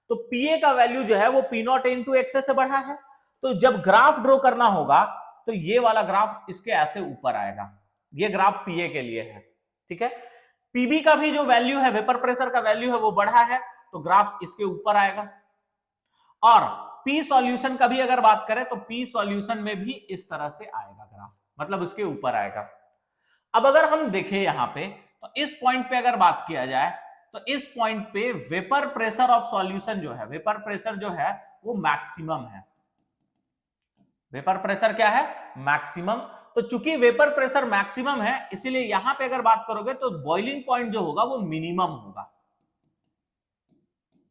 तो पीए का वैल्यू जो है वो पी नॉट इंटू एक्स से बढ़ा है। तो जब ग्राफ ड्रॉ करना होगा तो ये वाला ग्राफ इसके ऐसे ऊपर आएगा, ये ग्राफ पीए के लिए है, ठीक है। पीबी का भी जो वैल्यू है, वेपर प्रेशर का वैल्यू है वो बढ़ा है, तो ग्राफ इसके ऊपर आएगा। और पी सॉल्यूशन का भी अगर बात करें तो पी सॉल्यूशन में भी इस तरह से आएगा ग्राफ, मतलब उसके ऊपर आएगा। अब अगर हम देखें यहां पे, तो इस पॉइंट पे अगर बात किया जाए तो इस पॉइंट पे वेपर प्रेशर ऑफ सॉल्यूशन जो है, वेपर प्रेशर जो है वो मैक्सिमम है। वेपर प्रेशर क्या है, मैक्सिमम। तो चूंकि वेपर प्रेशर मैक्सिमम है, इसीलिए यहां पे अगर बात करोगे तो बॉइलिंग पॉइंट जो होगा वो मिनिमम होगा।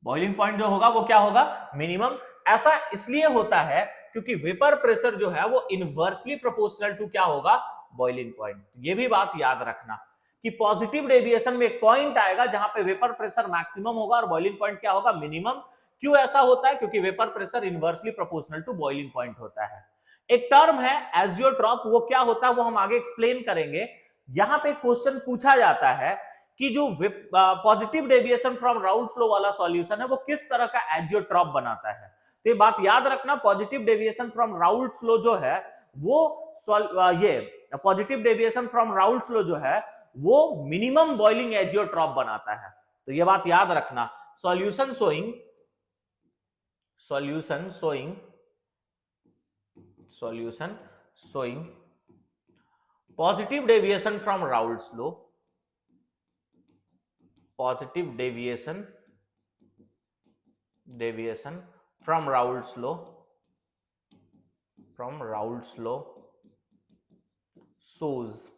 बॉइलिंग पॉइंट जो होगा वो क्या होगा, मिनिमम। ऐसा इसलिए होता है क्योंकि वेपर प्रेशर जो है वो इनवर्सली प्रोपोर्शनल टू क्या होगा, बॉइलिंग पॉइंट। ये भी बात याद रखना कि पॉजिटिव डेविएशन में एक पॉइंट आएगा जहां पे वेपर प्रेशर मैक्सिमम होगा और बॉइलिंग पॉइंट क्या होगा, मिनिमम। क्यों ऐसा होता है, क्योंकि vapour pressure inversely proportional to boiling point होता है। एक टर्म है एजियोट्रॉप, वो क्या होता है वो हम आगे एक्सप्लेन करेंगे। यहां पे क्वेश्चन पूछा जाता है कि जो positive deviation from Raoult's law वाला सॉल्यूशन है वो किस तरह का एजियोट्रॉप बनाता है। तो ये बात याद रखना, positive deviation from Raoult's law जो है वो ये positive deviation from Raoult's law जो है वो मिनिमम बॉइलिंग एजियोट्रॉप बनाता है। तो ये बात याद रखना, solution showing positive deviation from Raoult's law, positive deviation from Raoult's law shows,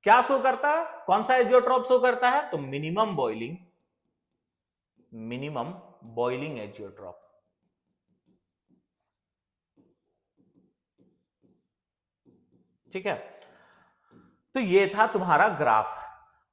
क्या शो करता है, कौन सा एजियोट्रॉप शो करता है, तो मिनिमम बॉइलिंग एजियोट्रॉप। ठीक है, तो ये था तुम्हारा ग्राफ।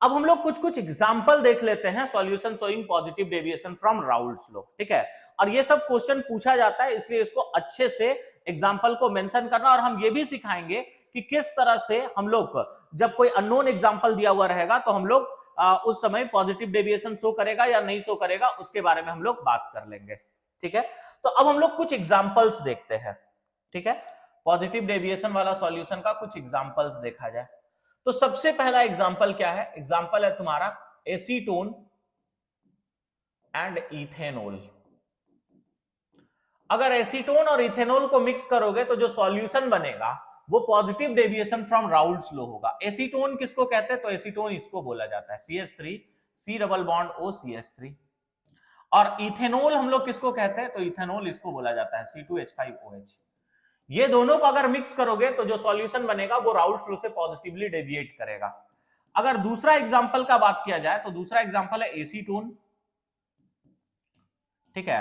अब हम लोग कुछ एग्जांपल देख लेते हैं, solution showing positive deviation from Raoult's law, ठीक है। और ये सब क्वेश्चन पूछा जाता है, इसलिए इसको अच्छे से एग्जांपल को मेंशन करना, और हम ये भी सिखाएंगे कि किस तरह से हम लोग जब कोई अननोन एग्जांपल दिया हुआ रहेगा तो हम लोग उस समय पॉजिटिव डेविएशन शो करेगा या नहीं शो करेगा, उसके बारे में हम लोग बात कर लेंगे। ठीक है, तो अब हम लोग कुछ एग्जांपल्स देखते हैं। ठीक है, पॉजिटिव डेविएशन वाला सॉल्यूशन का कुछ एग्जांपल्स देखा जाए तो सबसे पहला एग्जांपल क्या है? एग्जांपल है तुम्हारा एसीटोन एंड इथेनॉल। अगर एसीटोन और इथेनॉल को मिक्स करोगे तो जो सॉल्यूशन बनेगा वो positive deviation from Raoult's law होगा। एसीटोन किसको कहते हैं? तो एसीटोन इसको बोला जाता है CH3 C double bond O CH3। और इथेनॉल हम लोग किसको कहते हैं? तो इथेनॉल इसको बोला जाता है C2H5OH। ये दोनों को अगर मिक्स करोगे तो जो सॉल्यूशन बनेगा वो राउल्ट्स लॉ से पॉजिटिवली डेविएट करेगा। अगर दूसरा एग्जांपल का बात किया जाए तो दूसरा एग्जांपल है एसीटोन, ठीक है,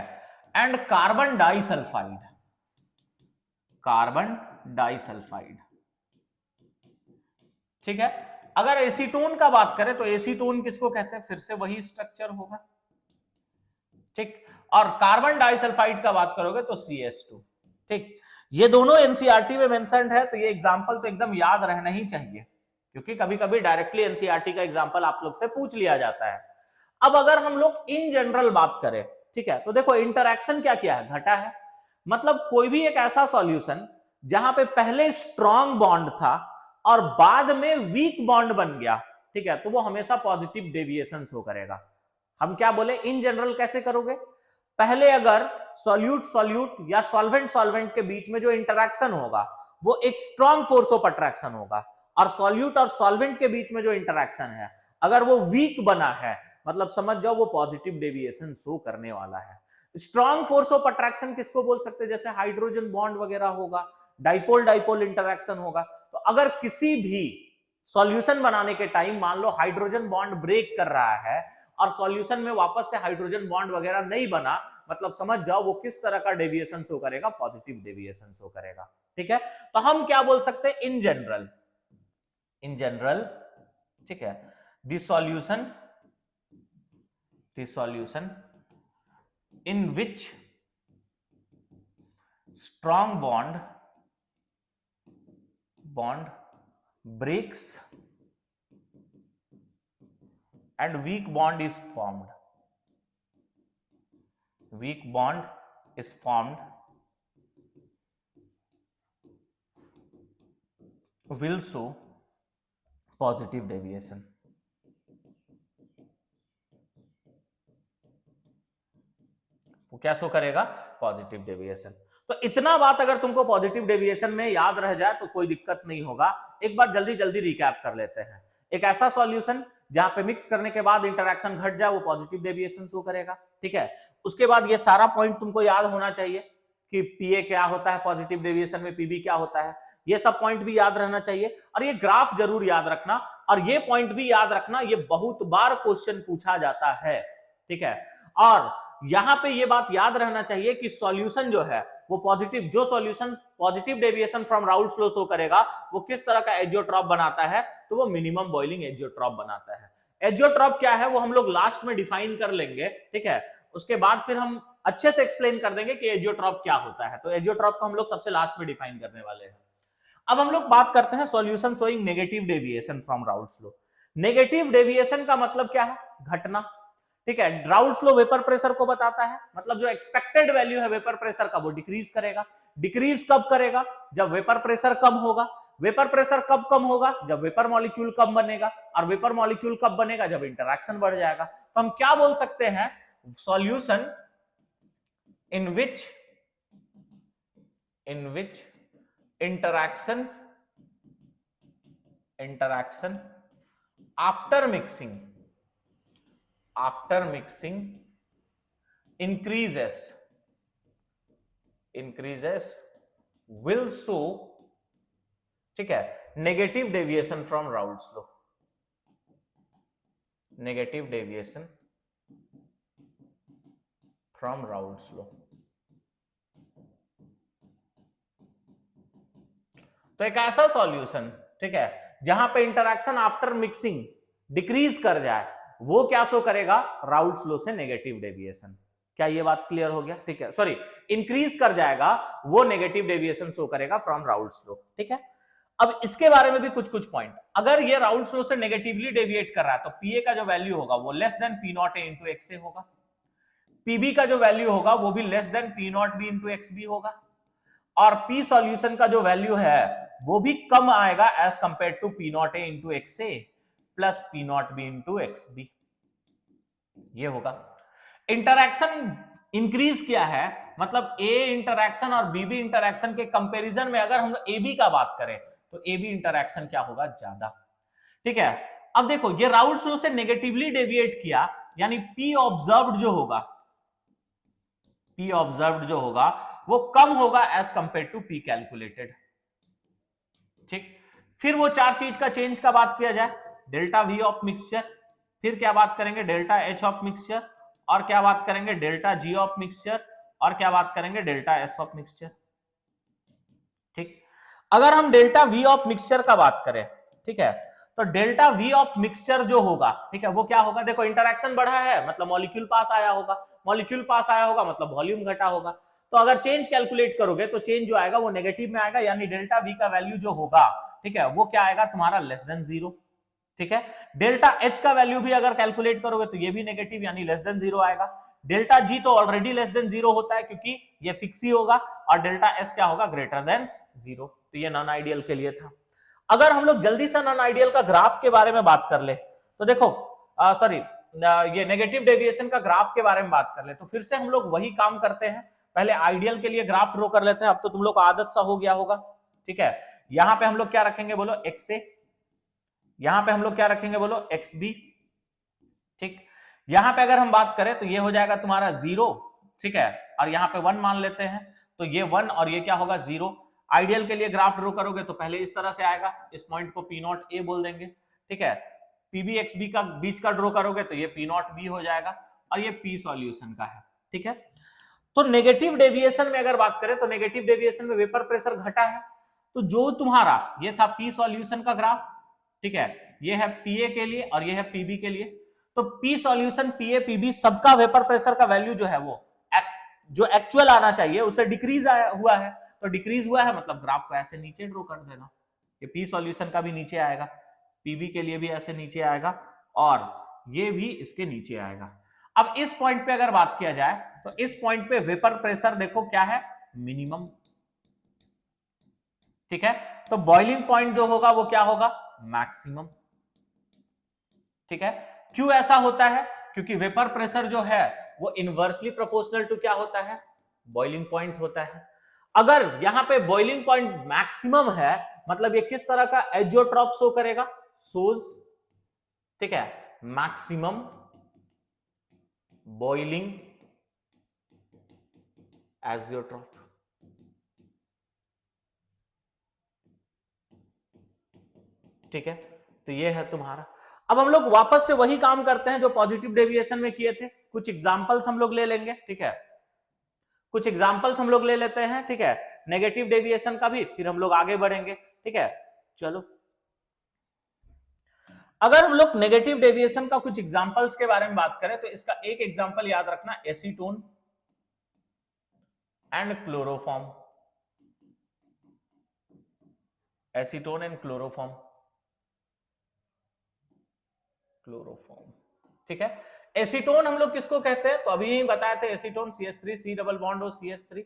and carbon disulphide. Carbon disulphide, ठीक है। अगर एसीटोन का बात करें तो एसीटोन किसको कहते हैं? फिर से वही स्ट्रक्चर होगा, ठीक। और कार्बन डाइसल्फाइड का बात करोगे तो CH2, ठीक। ये दोनों एनसीईआरटी में मेंशन्ड है, तो ये एग्जांपल तो एकदम याद रहना ही चाहिए, क्योंकि कभी कभी डायरेक्टली एनसीईआरटी का एग्जांपल आप लोग से पूछ लिया जाता है। अब अगर हम लोग इन जनरल बात करें, ठीक है, तो देखो इंटरैक्शन क्या क्या है? घटा है। मतलब कोई भी एक ऐसा सॉल्यूशन जहां पे पहले स्ट्रॉन्ग बॉन्ड था और बाद में वीक बॉन्ड बन गया, ठीक है, तो वो हमेशा पॉजिटिव डेविएशन शो करेगा। हम क्या बोले? इन जनरल कैसे करोगे? पहले अगर सॉल्यूट सॉल्यूट या सॉल्वेंट सॉल्वेंट के बीच में जो इंटरैक्शन होगा वो एक स्ट्रॉन्ग फोर्स ऑफ अट्रैक्शन होगा, और सॉल्यूट और सॉल्वेंट के बीच में जो इंटरैक्शन है अगर वो वीक बना है, मतलब समझ जाओ वो पॉजिटिव डेविएशन शो करने वाला है। स्ट्रॉन्ग फोर्स ऑफ अट्रैक्शन किसको बोल सकते हैं? जैसे हाइड्रोजन बॉन्ड वगैरह होगा, डाइपोल डाइपोल इंटरैक्शन होगा। तो अगर किसी भी सॉल्यूशन बनाने के टाइम मान लो हाइड्रोजन बॉन्ड ब्रेक कर रहा है और सॉल्यूशन में वापस से हाइड्रोजन बॉन्ड वगैरह नहीं बना, मतलब समझ जाओ वो किस तरह का डेविएशन शो करेगा? पॉजिटिव डेविएशन शो करेगा, ठीक है। तो हम क्या बोल सकते हैं? इन जनरल, इन जनरल, ठीक है, the solution in which strong bond breaks and weak bond is formed, will show positive deviation। वो क्या शो करेगा? Positive deviation. तो इतना बात अगर तुमको पॉजिटिव डेविएशन में याद रह जाए तो कोई दिक्कत नहीं होगा। एक बार जल्दी जल्दी रिकैप कर लेते हैं। एक ऐसा सॉल्यूशन जहां पे मिक्स करने के बाद इंटरैक्शन घट जाए वो पॉजिटिव डेविएशन शो करेगा, ठीक है। उसके बाद ये सारा पॉइंट तुमको याद होना चाहिए कि पीए क्या होता है पॉजिटिव डेविएशन में, पीबी क्या होता है, ये सब पॉइंट भी याद रहना चाहिए। और ये ग्राफ जरूर याद रखना, और ये पॉइंट भी याद रखना, ये बहुत बार क्वेश्चन पूछा जाता है, ठीक है। और यहां पे ये बात याद रहना चाहिए कि सॉल्यूशन जो है वो पॉजिटिव, जो solution positive deviation from Raoult's law show करेगा वो किस तरह का एजियोट्रॉप बनाता है? तो वो मिनिमम बॉइलिंग एजियोट्रॉप बनाता है। एजियोट्रॉप क्या है वो हम लोग लास्ट में डिफाइन कर लेंगे, ठीक है। उसके बाद फिर हम अच्छे से एक्सप्लेन कर देंगे कि एजियोट्रॉप क्या होता है। तो एजियोट्रॉप को हम लोग सबसे लास्ट में डिफाइन करने वाले हैं। अब हम लोग बात करते हैं solution showing negative deviation from Raoult's law. Negative deviation का मतलब क्या है? घटना, ठीक है। राउल्ट्स लॉ वेपर प्रेशर को बताता है, मतलब जो एक्सपेक्टेड वैल्यू है वेपर प्रेशर का वो डिक्रीज करेगा। डिक्रीज कब करेगा? जब वेपर प्रेशर कम होगा। वेपर प्रेशर कब कम होगा? जब वेपर मॉलिक्यूल कम बनेगा। और वेपर मॉलिक्यूल कब बनेगा? जब इंटरैक्शन बढ़ जाएगा। तो हम क्या बोल सकते हैं? Solution in which interaction after mixing increases will show, ठीक है, negative deviation from Raoult's law, negative deviation from Raoult's law. तो एक ऐसा सॉल्यूशन, ठीक है, जहां पे इंटरैक्शन आफ्टर मिक्सिंग डिक्रीज कर जाए वो क्या शो करेगा? राउल्ट्स लॉ से नेगेटिव डेविएशन। क्या ये बात क्लियर हो गया? ठीक है, सॉरी, इंक्रीज कर जाएगा वो नेगेटिव डेविएशन शो करेगा फ्रॉम राउल्ट्स लॉ, ठीक है। अब इसके बारे में भी कुछ कुछ पॉइंट, अगर ये राउल्स लॉ से नेगेटिवली डेविएट कर रहा है तो पीए का जो वैल्यू होगा वो less than P naught A into X A होगा, पीबी का जो वैल्यू होगा वो भी less than P naught B into X B होगा, और पी सॉल्यूशन का जो वैल्यू है वो भी कम आएगा as compare to P naught A into X A plus P naught B into X B, ये होगा। इंटरैक्शन इंक्रीज किया है, मतलब ए इंटरैक्शन और बीबी इंटरैक्शन के कंपैरिजन में अगर हम ए बी का बात करें तो ए बी इंटरैक्शन क्या होगा, ज्यादा। ठीक है, अब देखो ये राउल्स लॉ से नेगेटिवली डेविएट किया, यानी पी ऑब्जर्व्ड जो होगा, पी ऑब्जर्व्ड जो होगा वो कम होगा as compare to P calculated. ठीक, फिर वो चार चीज का चेंज का बात किया जाए, डेल्टा वी ऑफ मिक्सचर, फिर क्या बात करेंगे डेल्टा एच ऑफ मिक्सचर, और क्या बात करेंगे डेल्टा जी ऑफ मिक्सचर, और क्या बात करेंगे डेल्टा एस ऑफ मिक्सचर। ठीक, अगर हम डेल्टा वी ऑफ मिक्सचर का बात करें, ठीक है, तो डेल्टा वी ऑफ मिक्सचर जो होगा, ठीक है, वो क्या होगा, देखो इंटरैक्शन बढ़ा है मतलब मॉलिक्यूल पास आया होगा, मॉलिक्यूल पास आया होगा मतलब वॉल्यूम घटा होगा, तो अगर चेंज कैलकुलेट करोगे तो चेंज जो आएगा वो नेगेटिव में आएगा, यानी डेल्टा वी का वैल्यू जो होगा, ठीक है, वो क्या आएगा तुम्हारा लेस देन 0। ठीक है, डेल्टा एच का वैल्यू भी अगर कैलकुलेट करोगे तो ये भी नेगेटिव यानी लेस देन 0 आएगा, डेल्टा जी तो ऑलरेडी लेस देन 0 होता है क्योंकि ये फिक्स ही होगा, और डेल्टा एस क्या होगा, ग्रेटर देन 0। तो ये नॉन आइडियल के लिए था। अगर हम लोग जल्दी से नॉन आइडियल का ग्राफ के बारे में बात कर ले तो देखो, सॉरी ये नेगेटिव डेविएशन का ग्राफ के बारे में बात कर ले तो फिर से हम लोग वही काम करते हैं, पहले आइडियल के लिए ग्राफ ड्रॉ कर लेते हैं, अब तो तुम लोग को आदत सा हो गया होगा। ठीक है, यहां पे हम लोग क्या रखेंगे बोलो, एक्स ए, यहां पे हम लोग क्या रखेंगे बोलो, एक्स बी। ठीक, यहां पे अगर हम बात करें तो ये हो जाएगा तुम्हारा 0, ठीक है, और यहां पे 1 मान लेते हैं तो ये 1 और ये क्या होगा 0। आइडियल के लिए ग्राफ ड्रॉ करोगे तो पहले इस तरह से आएगा, इस पॉइंट को पी नॉट ए बोल देंगे। ठीक है, पीबी एक्स बी का बीच का ड्रॉ करोगे तो ये पी नॉट बी हो जाएगा, और ये पी सॉल्यूशन का है। ठीक है, तो नेगेटिव डेविएशन में अगर बात करें तो नेगेटिव डेविएशन में वेपर प्रेशर घटा है, तो जो तुम्हारा ये था पी सॉल्यूशन का ग्राफ, ठीक है, ये है पीए के लिए और ये है पीबी के लिए, तो पी सॉल्यूशन पीए पीबी सबका वेपर प्रेशर का वैल्यू जो है वो जो एक्चुअल आना चाहिए उससे डिक्रीज हुआ है, तो डिक्रीज हुआ है मतलब ग्राफ को ऐसे नीचे ड्रॉ कर देना, ये पी सॉल्यूशन का भी नीचे आएगा, पीबी के लिए भी ऐसे नीचे आएगा, और ये भी इसके नीचे आएगा। अब इस पॉइंट पे अगर बात किया जाए तो इस पॉइंट पे वेपर प्रेशर देखो क्या है, मिनिमम। ठीक है, तो बॉइलिंग पॉइंट जो होगा वो क्या होगा, मैक्सिमम। ठीक है, क्यों ऐसा होता है, क्योंकि वेपर प्रेशर जो है वो इनवर्सली प्रोपोर्शनल टू क्या होता है, बॉइलिंग पॉइंट होता है। अगर यहां पे बॉइलिंग पॉइंट मैक्सिमम है मतलब ये किस तरह का एजियोट्रॉप शो करेगा, सोज, ठीक है, मैक्सिमम बॉइलिंग एजियोट्रॉप। ठीक है, तो ये है तुम्हारा। अब हम लोग वापस से वही काम करते हैं जो पॉजिटिव डेविएशन में किए थे, कुछ एग्जांपल्स हम लोग ले लेंगे। ठीक है, कुछ एग्जांपल्स हम लोग ले लेते हैं। ठीक है, नेगेटिव डेविएशन का भी, फिर हम लोग आगे बढ़ेंगे। ठीक है, चलो अगर हम लोग नेगेटिव डेविएशन का कुछ एग्जांपल्स के बारे में बात करें तो इसका एक एग्जांपल याद रखना, acetone and chloroform, acetone and chloroform, chloroform. ठीक है, एसीटोन हम लोग किसको कहते हैं, तो अभी ही बताए थे, acetone CH3 C double bond और CH3।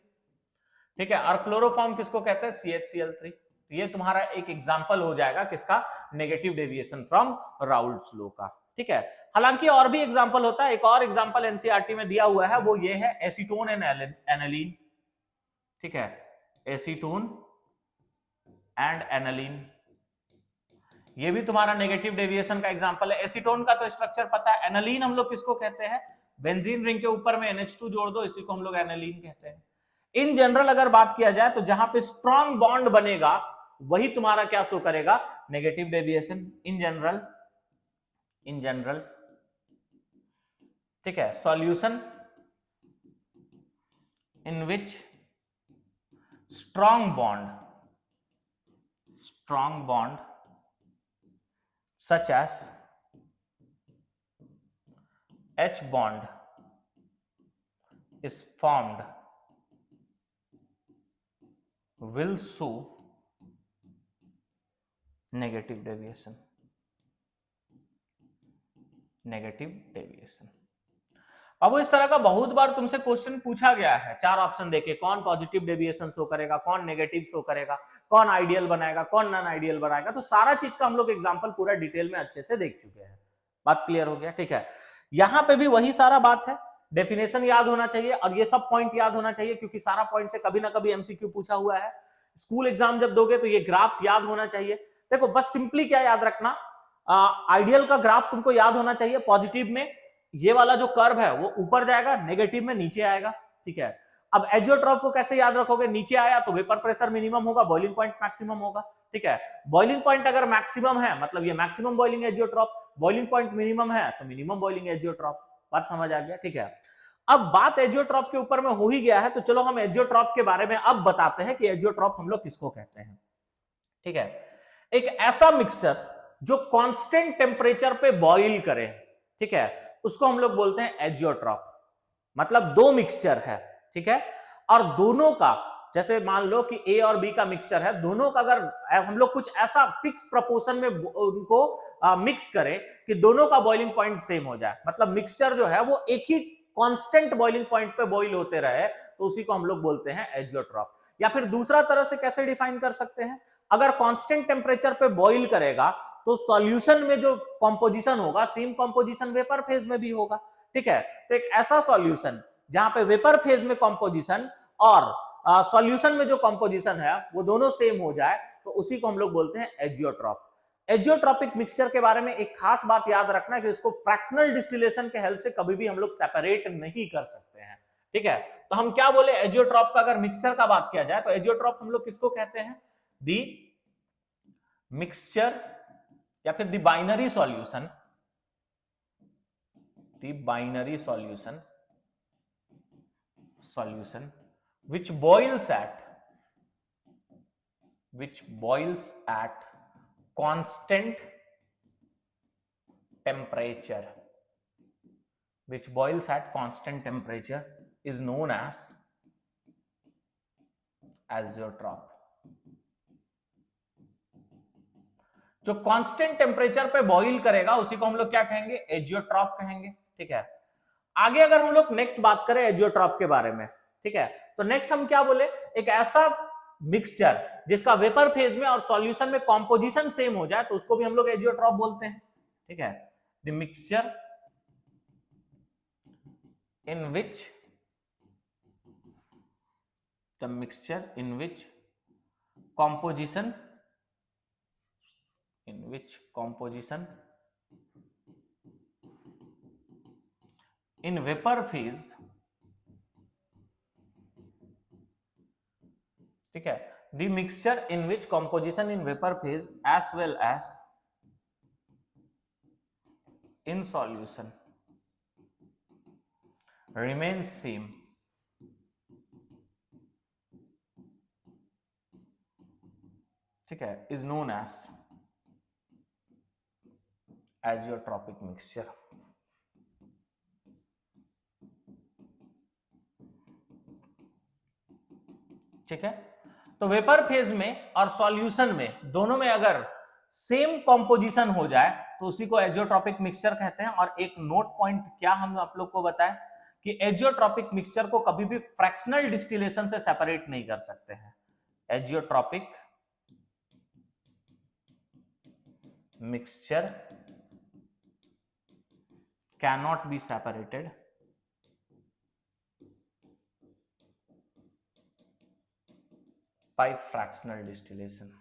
ठीक है, और क्लोरोफॉर्म किसको कहते हैं, CHCl3। तो ये तुम्हारा एक एग्जांपल हो जाएगा किसका, negative deviation from Raoult's law का। ठीक है, हालांकि और भी एग्जांपल होता है, एक और एग्जांपल एनसीईआरटी में दिया हुआ है, वो ये है एसीटोन एंड एनालीन। ठीक है, एसीटोन एंड एनालीन, ये भी तुम्हारा नेगेटिव डेविएशन का एग्जांपल है। एसीटोन का तो स्ट्रक्चर पता है, एनालीन हम लोग किसको कहते हैं, बेंजीन रिंग के ऊपर में NH2 जोड़ दो, इसी को हम लोग एनालीन कहते हैं। इन जनरल अगर बात किया जाए तो जहां पे स्ट्रॉन्ग बॉन्ड बनेगा वही तुम्हारा क्या शो करेगा, negative deviation. In general, in general, ठीक है, solution in which strong bond such as H bond is formed will show negative deviation, negative deviation. अब इस तरह का बहुत बार तुमसे क्वेश्चन पूछा गया है, 4 ऑप्शन देके कौन पॉजिटिव डेविएशन शो करेगा, कौन नेगेटिव शो करेगा, कौन आइडियल बनाएगा, कौन नॉन आइडियल बनाएगा। तो सारा चीज का हम लोग एग्जांपल पूरा डिटेल में अच्छे से देख चुके हैं। बात क्लियर हो गया? ठीक है, यहां पे भी वही सारा बात है, डेफिनेशन याद होना चाहिए और ये सब पॉइंट याद होना चाहिए, क्योंकि सारा पॉइंट से कभी ना कभी एमसीक्यू पूछा हुआ है। स्कूल एग्जाम जब दोगे तो ये ग्राफ याद होना चाहिए। देखो बस सिंपली क्या याद रखना, आइडियल का ग्राफ तुमको याद होना चाहिए। पॉजिटिव में ये वाला जो कर्व है वो ऊपर जाएगा, नेगेटिव में नीचे आएगा। ठीक है, अब एजियोट्रॉप को कैसे याद रखोगे? नीचे आया तो वेपर प्रेशर मिनिमम होगा, बॉइलिंग पॉइंट मैक्सिमम होगा। ठीक है, बॉइलिंग पॉइंट अगर मैक्सिमम है मतलब ये maximum boiling azeotrope, boiling point minimum है तो मिनिमम बॉइलिंग एजियोट्रॉप। बात समझ आ गया? ठीक है, अब बात एजियोट्रॉप के ऊपर में हो ही गया है, तो चलो हम एजियोट्रॉप के बारे में अब बताते हैं कि एजियोट्रॉप हम लोग किसको कहते हैं। ठीक है, एक ऐसा मिक्सचर जो कांस्टेंट टेम्परेचर पे बॉइल करे, ठीक है, उसको हम लोग बोलते हैं एजियोट्रॉप। मतलब दो मिक्सचर है, ठीक है, और दोनों का जैसे मान लो कि ए और बी का मिक्सचर है, दोनों का अगर हम लोग कुछ ऐसा फिक्स प्रोपोर्शन में उनको मिक्स करें कि दोनों का बॉइलिंग पॉइंट सेम हो जाए, मतलब मिक्सचर जो है वो एक ही कांस्टेंट बॉइलिंग पॉइंट पे बॉइल होते रहे, तो उसी को हम लोग बोलते हैं एजियोट्रॉप। या फिर दूसरा तरह से कैसे डिफाइन कर सकते हैं, अगर कांस्टेंट टेम्परेचर पे बॉइल करेगा तो सॉल्यूशन में जो कंपोजिशन होगा सेम कंपोजिशन वेपर फेज में भी होगा। ठीक है, तो एक ऐसा सॉल्यूशन जहां पे वेपर फेज में कंपोजिशन और सॉल्यूशन में जो कंपोजिशन है वो दोनों सेम हो जाए, तो उसी को हम लोग बोलते हैं एजियोट्रॉप। एजियोट्रॉपिक मिक्सचर के बारे में एक खास बात याद रखना है कि इसको फ्रैक्शनल डिस्टिलेशन के हेल्प से कभी भी हम लोग सेपरेट नहीं कर सकते हैं। ठीक है, तो हम क्या बोले, एजियोट्रॉप का अगर मिक्सचर का बात किया जाए तो एजियोट्रॉप हम लोग किसको कहते हैं? दी मिक्सचर या फिर दी binary solution, the binary solution which boils at constant temperature, is known as azeotrope। जो कांस्टेंट टेम्परेचर पे बॉइल करेगा उसी को हम लोग क्या कहेंगे? एजियोट्रॉप कहेंगे। ठीक है, आगे अगर हम लोग नेक्स्ट बात करें एजियोट्रॉप के बारे में, ठीक है, तो नेक्स्ट हम क्या बोले, एक ऐसा मिक्सचर जिसका वेपर फेज में और सॉल्यूशन में कंपोजिशन सेम हो जाए तो उसको भी हम लोग एजियोट्रॉप बोलते हैं। ठीक है, the mixture in which composition in vapor phase, ठीक है, the mixture in which composition in vapor phase as well as in solution remains same, ठीक है, is known as azeotropic mixture. ठीक है, तो वेपर फेज में और सॉल्यूशन में दोनों में अगर सेम कंपोजिशन हो जाए तो उसी को एजियोट्रॉपिक मिक्सचर कहते हैं। और एक नोट पॉइंट क्या हम आप लोग को बताएं कि एजियोट्रॉपिक मिक्सचर को कभी भी फ्रैक्शनल डिस्टिलेशन से सेपरेट नहीं कर सकते हैं। Azeotropic mixture cannot be separated by fractional distillation।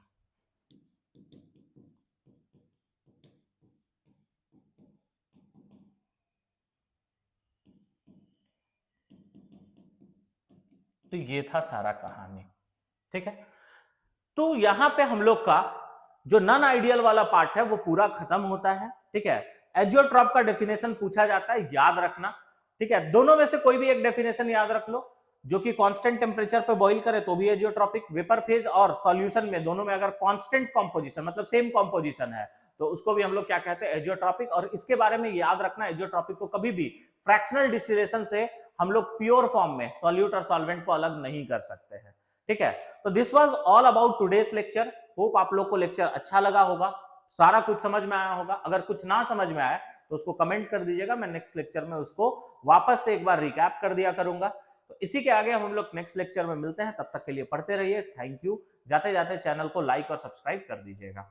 तो ये था सारा कहानी। ठीक है, तो यहां पे हम लोग का जो नॉन आइडियल वाला पार्ट है वो पूरा खत्म होता है। ठीक है, एजियोट्रॉप का डेफिनेशन पूछा जाता है, याद रखना। ठीक है, दोनों में से कोई भी एक डेफिनेशन याद रख लो, जो कि कांस्टेंट टेम्परेचर पे बॉइल करे तो भी एजियोट्रॉपिक, वेपर फेज और सॉल्यूशन में दोनों में अगर कांस्टेंट कंपोजिशन मतलब सेम कंपोजिशन है तो उसको भी हम लोग क्या कहते हैं? एजियोट्रॉपिक। और इसके बारे में याद रखना, एजियोट्रॉपिक को कभी भी फ्रैक्शनल डिस्टिलेशन से हम लोग प्योर फॉर्म में सॉल्यूट और सॉल्वेंट को अलग नहीं कर सकते हैं। ठीक है, तो this was all about today's lecture. Hope आप लोग को लेक्चर अच्छा लगा होगा, सारा कुछ समझ में आया होगा। अगर कुछ ना समझ में आया तो उसको कमेंट कर दीजिएगा, मैं नेक्स्ट लेक्चर में उसको वापस से एक बार रिकैप कर दिया करूंगा। तो इसी के आगे हम लोग नेक्स्ट लेक्चर में मिलते हैं, तब तक के लिए पढ़ते रहिए। Thank you. जाते जाते चैनल को लाइक और सब्सक्राइब कर दीजिएगा।